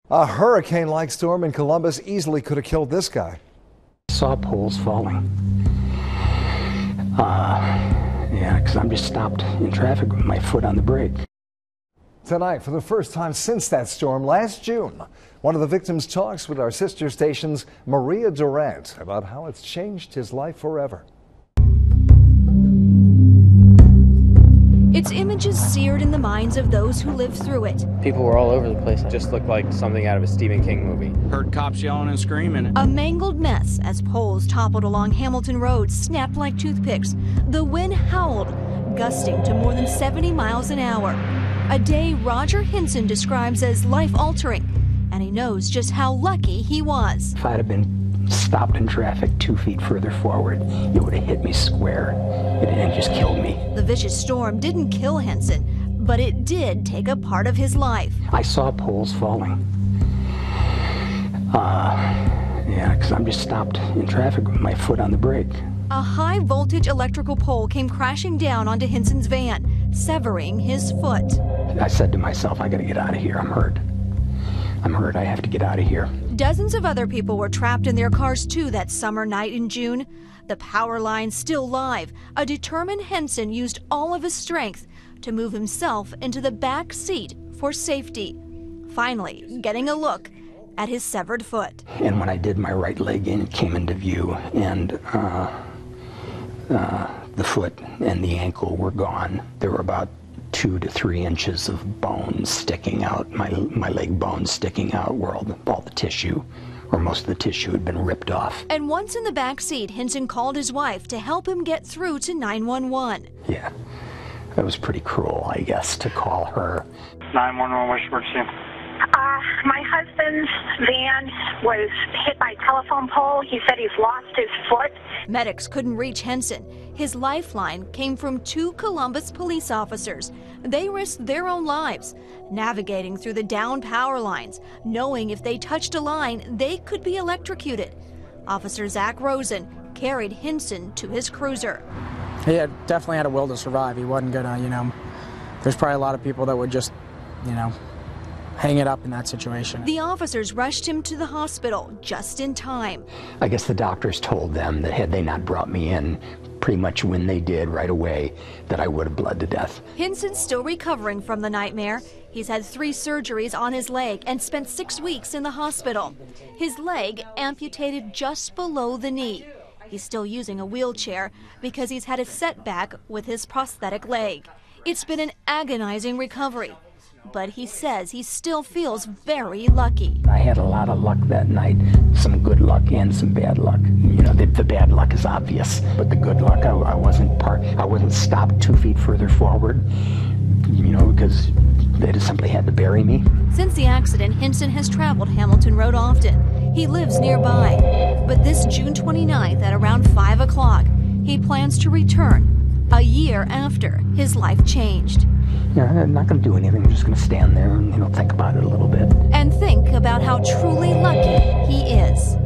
A hurricane-like storm in Columbus easily could have killed this guy. Saw poles falling. Yeah, because I'm just stopped in traffic with my foot on the brake. Tonight, for the first time since that storm last June, one of the victims talks with our sister station's Maria Durant about how it's changed his life forever. Its images seared in the minds of those who lived through it. People were all over the place. It just looked like something out of a Stephen King movie. Heard cops yelling and screaming. A mangled mess as poles toppled along Hamilton Road, snapped like toothpicks. The wind howled, gusting to more than 70 miles an hour. A day Roger Hinson describes as life-altering, and he knows just how lucky he was. If I'd have been stopped in traffic 2 feet further forward, it would have hit me square. It just killed me. The vicious storm didn't kill Hinson, but it did take a part of his life. I saw poles falling. Yeah, because I'm just stopped in traffic with my foot on the brake. A high-voltage electrical pole came crashing down onto Hinson's van, severing his foot. I said to myself, I got to get out of here. I'm hurt. I have to get out of here. Dozens of other people were trapped in their cars too that summer night in June. The power line still live. A determined Hinson used all of his strength to move himself into the back seat for safety, finally getting a look at his severed foot. And when I did, my right leg in, it came into view, and the foot and the ankle were gone. There were about 2 to 3 inches of bone sticking out, my leg bone sticking out, where all the tissue, or most of the tissue, had been ripped off. And once in the back seat, Hinson called his wife to help him get through to 911. Yeah, that was pretty cruel, I guess, to call her. 911, what's your emergency? My husband's van was hit by a telephone pole. He said he's lost his foot. Medics couldn't reach Hinson. His lifeline came from 2 Columbus police officers. They risked their own lives, navigating through the downed power lines, knowing if they touched a line, they could be electrocuted. Officer Zach Rosen carried Hinson to his cruiser. He definitely had a will to survive. He wasn't gonna, there's probably a lot of people that would just, hang it up in that situation. The officers rushed him to the hospital just in time. I guess the doctors told them that had they not brought me in pretty much when they did right away, that I would have bled to death. Hinson's still recovering from the nightmare. He's had 3 surgeries on his leg and spent 6 weeks in the hospital. His leg amputated just below the knee. He's still using a wheelchair because he's had a setback with his prosthetic leg. It's been an agonizing recovery, but he says he still feels very lucky. I had a lot of luck that night, some good luck and some bad luck. The bad luck is obvious, but the good luck, I wasn't stopped 2 feet further forward, because they just simply had to bury me. Since the accident, Hinson has traveled Hamilton Road often. He lives nearby, but this June 29th at around 5 o'clock, he plans to return a year after his life changed. I'm not going to do anything. I'm just going to stand there and think about it a little bit. And think about how truly lucky he is.